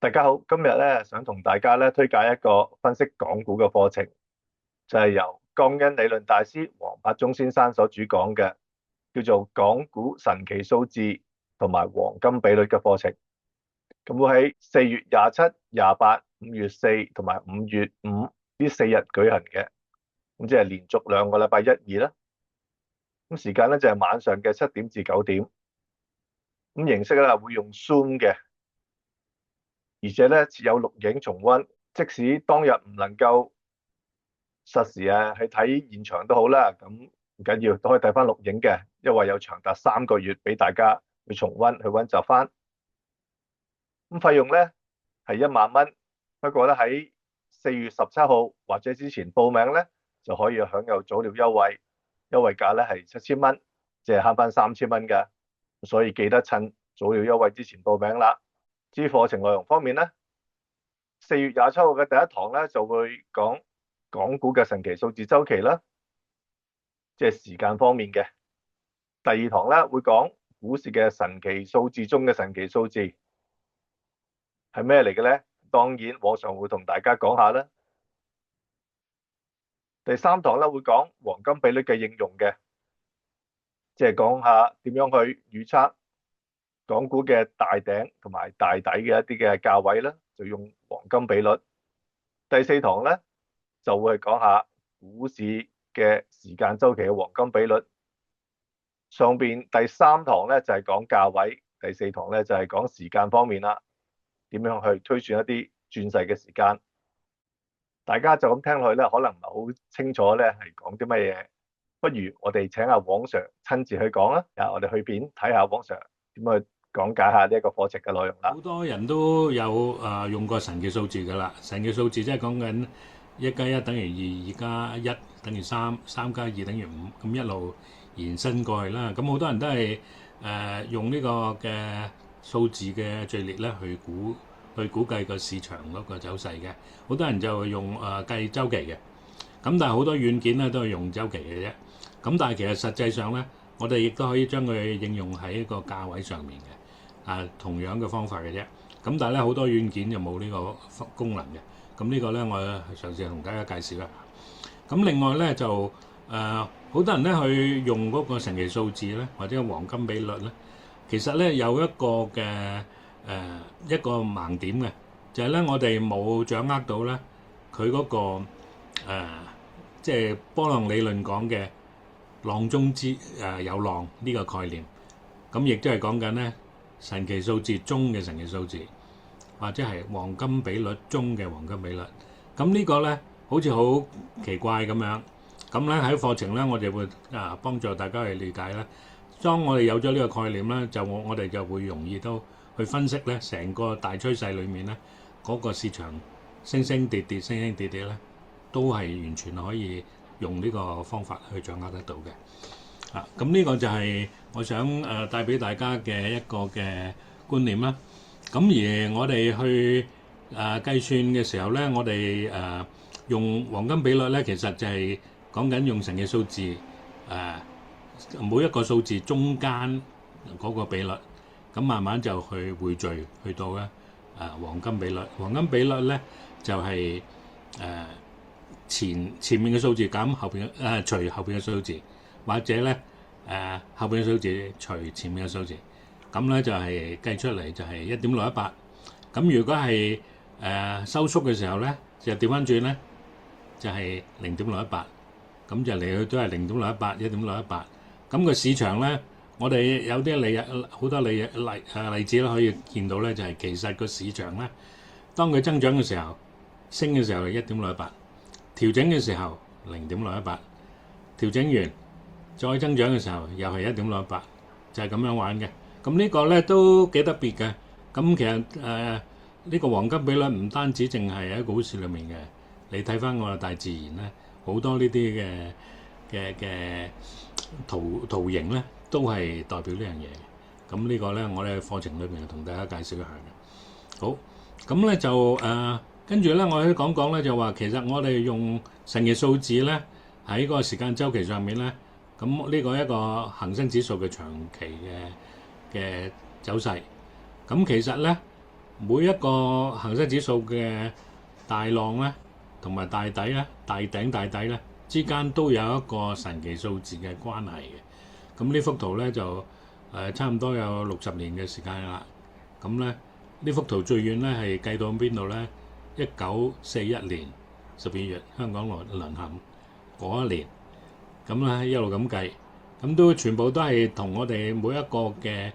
大家好，今日咧想同大家咧推介一個分析港股嘅課程，就係由江恩理論大師黃伯中先生所主講嘅，叫做港股神奇數字同埋黃金比率嘅課程。咁會喺4月27、28、5月4同埋5月5呢4日舉行嘅，咁即係連續2個禮拜1、2啦。咁時間咧就係晚上嘅7點至9點。咁形式咧會用 Zoom 嘅。而且咧設有錄影重溫，即使當日唔能夠實時去睇現場都好啦，咁唔緊要，都可以睇翻錄影嘅，因為有長達3個月俾大家去重溫去溫習翻。咁費用咧係10000蚊，不過咧喺4月17號或者之前報名咧就可以享有早鳥優惠，優惠價咧係7000蚊，即係慳翻3000蚊㗎，所以記得趁早鳥優惠之前報名啦。至於課程內容方面咧，4月27號嘅第一堂咧就會講港股嘅神奇數字週期啦，即係時間方面嘅。第2堂咧會講股市嘅神奇數字中嘅神奇數字係咩嚟嘅咧？當然往常會同大家講下啦。第3堂咧會講黃金比率嘅應用嘅，即係講下點樣去預測港股嘅大頂同埋大底嘅一啲嘅價位啦，就用黃金比率。第4堂咧就會講下股市嘅時間週期嘅黃金比率。上邊第3堂咧就係講價位，第4堂咧就係講時間方面啦，點樣去推算一啲轉勢嘅時間。大家就咁聽落去咧，可能唔係好清楚咧係講啲乜嘢，不如我哋請阿黃 Sir 親自去講啦。我哋去片睇下黃 Sir 點去講解下呢一個課程嘅內容啦。好多人都有用過神奇數字㗎啦，神奇數字即係講緊1+1等於2，2加1等於3，3加2等於5，咁一路延伸過去啦。咁好多人都係用呢個嘅數字嘅序列咧去估計個市場嗰個走勢嘅。好多人就用計週期嘅，咁但係好多軟件咧都係用週期嘅啫。咁但係其實實際上咧，我哋亦都可以將佢應用喺一個價位上面嘅，同樣嘅方法嘅啫。咁但係咧好多軟件就冇呢個功能嘅。咁呢個咧我嘗試同大家介紹一下。咁另外咧就好多人咧去用嗰個神奇數字咧，或者黃金比率咧，其實咧有一個嘅一個盲點嘅，就係咧我哋冇掌握到咧佢嗰個即係波浪理論講嘅浪中有浪呢個概念。咁亦都係講緊咧神奇數字中嘅神奇數字，或者係黃金比率中嘅黃金比率。咁呢個咧好似好奇怪咁樣。咁咧喺課程咧，我哋會幫助大家去理解咧。當我哋有咗呢個概念咧，就我哋就會容易都去分析咧成個大趨勢裏面咧嗰個市場升升跌跌升升跌跌咧，都係完全可以用呢個方法去掌握得到嘅。咁呢個就係我想帶俾大家嘅一個嘅觀念啦。咁而我哋去計算嘅時候咧，我哋用黃金比率咧，其實就係講緊用神奇數字每一個數字中間嗰個比率，咁慢慢就去匯聚去到咧黃金比率。黃金比率咧就係前面嘅數字減後邊除後邊嘅數字，或者咧後邊嘅數字除前面嘅數字，咁咧就係計出嚟就係1.618。咁如果係收縮嘅時候咧，就調翻轉咧就係0.618。咁就嚟去都係0.618、1.618。咁個市場咧，我哋有啲好多例子咧，可以見到咧，就係其實個市場咧，當佢增長嘅時候，升嘅時候係1.618，調整嘅時候0.618，調整完再增長嘅時候又係1.618，就係咁樣玩嘅。咁呢個咧都幾特別嘅。咁其實呢個黃金比率唔單止淨係喺股市裏面嘅，你睇翻我哋大自然咧。好多呢啲嘅圖形咧，都係代表呢樣嘢嘅。咁呢個咧，我哋喺課程裏邊同大家介紹一下嘅。好，咁咧就跟住咧，我哋講講咧，就話其實我哋用神奇數字咧，喺個時間週期上面咧，咁呢個一個恒生指數嘅長期嘅走勢。咁其實咧每一個恒生指數嘅大浪咧，同埋大底咧、大頂大底咧之間都有一個神奇數字嘅關係嘅。咁呢幅圖咧就差唔多有60年嘅時間啦。咁咧呢幅圖最遠咧係計到邊度咧？1941年12月香港淪陷嗰一年，咁咧一路咁計，咁都全部都係同我哋每一個嘅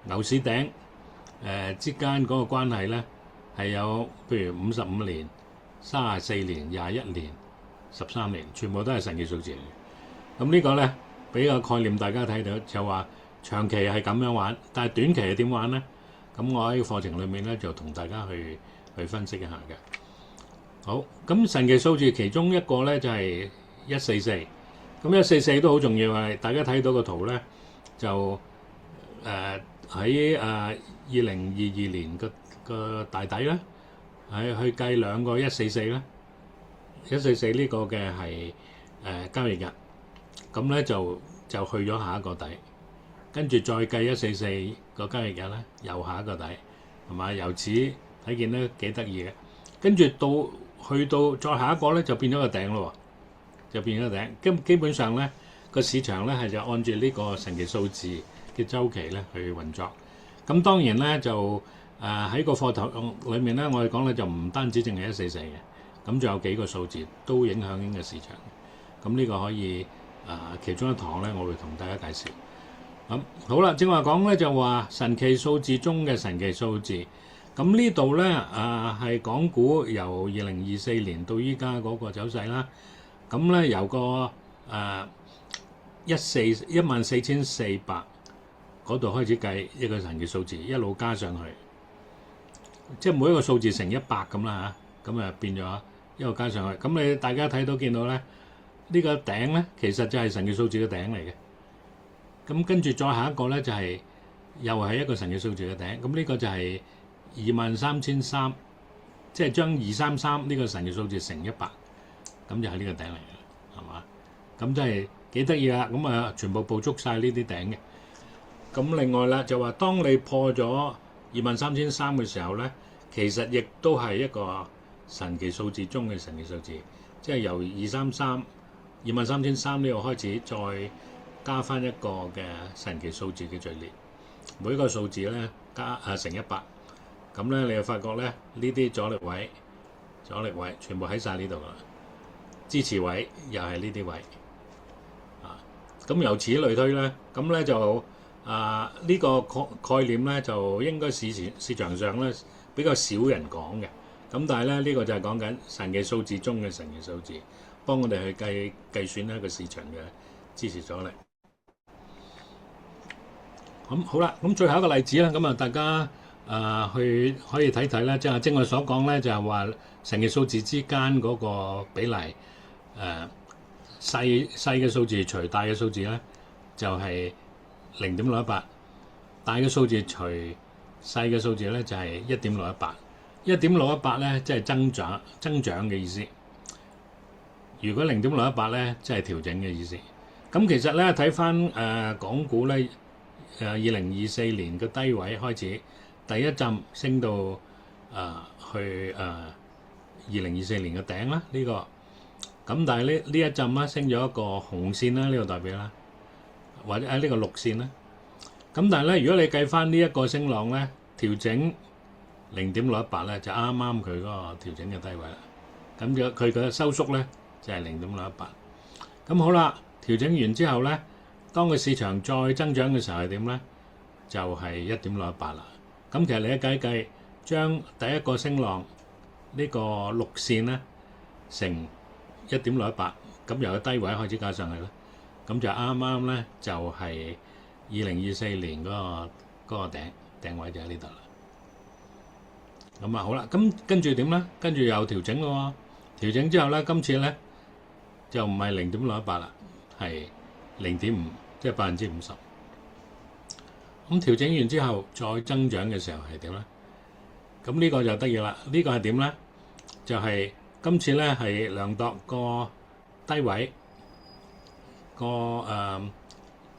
牛市頂之間嗰個關係咧係有，譬如55年、34年、21年、13年，全部都係神奇數字嚟嘅。咁呢個咧俾個概念大家睇到，就話長期係咁樣玩，但係短期係點玩咧？咁我喺課程裏面咧就同大家去分析一下嘅。好，咁神奇數字其中一個咧就係144，咁144都好重要係，大家睇到個圖咧就喺2022年個大底咧，係去計兩個144咧，144呢個嘅係交易日，咁咧就去咗下一個底，跟住再計144個交易日咧，又下一個底，係嘛？由此睇見咧幾得意嘅，跟住去到再下一個咧就變咗個頂咯喎，就變咗個頂。基本上咧個市場咧係就按住呢個神奇數字嘅週期咧去運作。咁當然咧就喺個課堂裏面咧，我哋講咧就唔單止淨係144嘅，咁仲有幾個數字都影響緊個市場。咁呢個可以其中一堂咧，我會同大家介紹。咁好啦，正話講咧就話神奇數字中嘅神奇數字。咁呢度咧係港股由2024年到依家嗰個走勢啦。咁咧由個14400嗰度開始計一個神奇數字，一路加上去，即係每一個數字乘100咁啦嚇，咁變咗一路加上去。咁你大家睇到見到咧，呢個頂咧其實就係神奇數字嘅頂嚟嘅。咁跟住再下一個咧就係又係一個神奇數字嘅頂。咁呢個就係23300，即係將233呢個神奇數字乘100，咁就係呢個頂嚟嘅，係嘛？咁真係幾得意啊！咁全部捕捉晒呢啲頂嘅。咁另外啦，就話當你破咗23300嘅時候咧，其實亦都係一個神奇數字中嘅神奇數字，即係由233 23300呢個開始，再加翻一個嘅神奇數字嘅序列，每一個數字咧乘100，咁咧你就發覺咧呢啲阻力位全部喺晒呢度啦，支持位又係呢啲位咁由此類推咧，咁咧就呢個概念咧就應該市場上咧比較少人講嘅，咁但係咧呢個就係講緊神奇數字中嘅神奇數字，幫我哋去計算一個市場嘅支持阻力。咁好啦，咁最後一個例子啦，咁大家可以睇睇啦，即係正我所講咧，就係話神奇數字之間嗰個比例，細嘅數字除大嘅數字咧，就係0.618，大嘅數字除細嘅數字咧就係1.618。1.618咧即係增長嘅意思。如果0.618咧，即係調整嘅意思。咁其實咧睇翻港股咧，2024年嘅低位開始，第一陣升到去2024年嘅頂啦，呢個。咁但係呢一陣啦，升咗一個紅線啦，呢個代表啦，或者呢個綠線啦。咁但係咧，如果你計翻呢一個升浪咧，調整0.618咧，就啱啱佢嗰個調整嘅低位啦。咁佢嘅收縮咧就係0.618。咁好啦，調整完之後咧，當個市場再增長嘅時候係點咧？就係1.618啦。咁其實你一計，將第一個升浪呢個綠線咧乘1.618，咁由個低位開始加上去啦，咁就啱啱咧就係2024年嗰個頂位就喺呢度啦。咁好啦，咁跟住點咧？跟住又調整咯喎，調整之後咧，今次咧就唔係0.618啦，係0.5，即係50%。咁調整完之後再增長嘅時候係點咧？咁呢個就得意啦。呢個係點咧？就係今次咧係量度個低位，個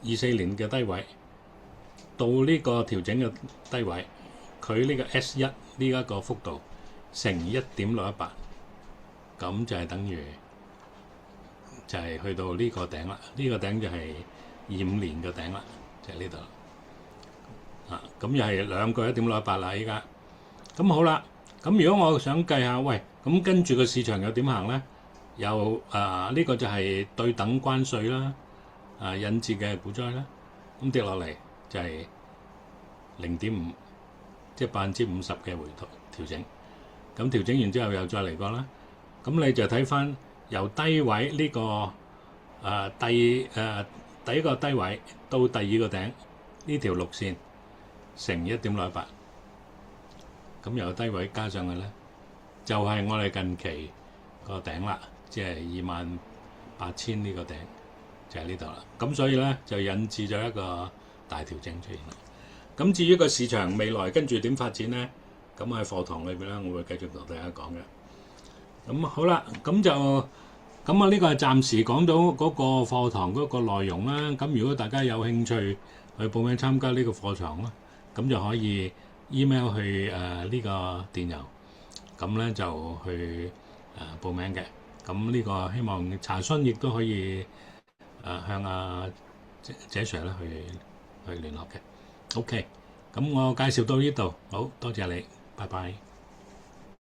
24年嘅低位到呢個調整嘅低位，佢呢個 S1呢一個幅度乘1.618，咁就係等於就係去到呢個頂啦。呢個頂就係25年嘅頂啦，就係呢度啦。咁又係兩個1.618啦，依家。咁好啦，咁如果我想計下，喂，咁跟住個市場又點行咧？又呢個就係對等關稅啦，引致嘅股災啦。咁跌落嚟就係0.5，即係50%嘅回調整。咁調整完之後又再嚟過啦。咁你就睇翻由低位呢個第一個低位到第二個頂呢條綠線乘1.618，咁由低位加上去咧，就係我哋近期個頂啦，即係28,000呢個頂就喺呢度啦。咁所以咧就引致咗一個大調整出現啦。咁至於個市場未來跟住點發展咧，咁喺課堂裏邊咧，我會繼續同大家講嘅。咁好啦，咁呢個係暫時講到嗰個課堂嗰個內容啦。咁如果大家有興趣去報名參加呢個課堂啦，咁就可以 email 去呢個電郵，咁咧就去報名嘅。咁呢個希望查詢亦都可以向謝 Sir 咧去聯絡嘅。OK，咁我介紹到呢度，好多謝你，拜拜。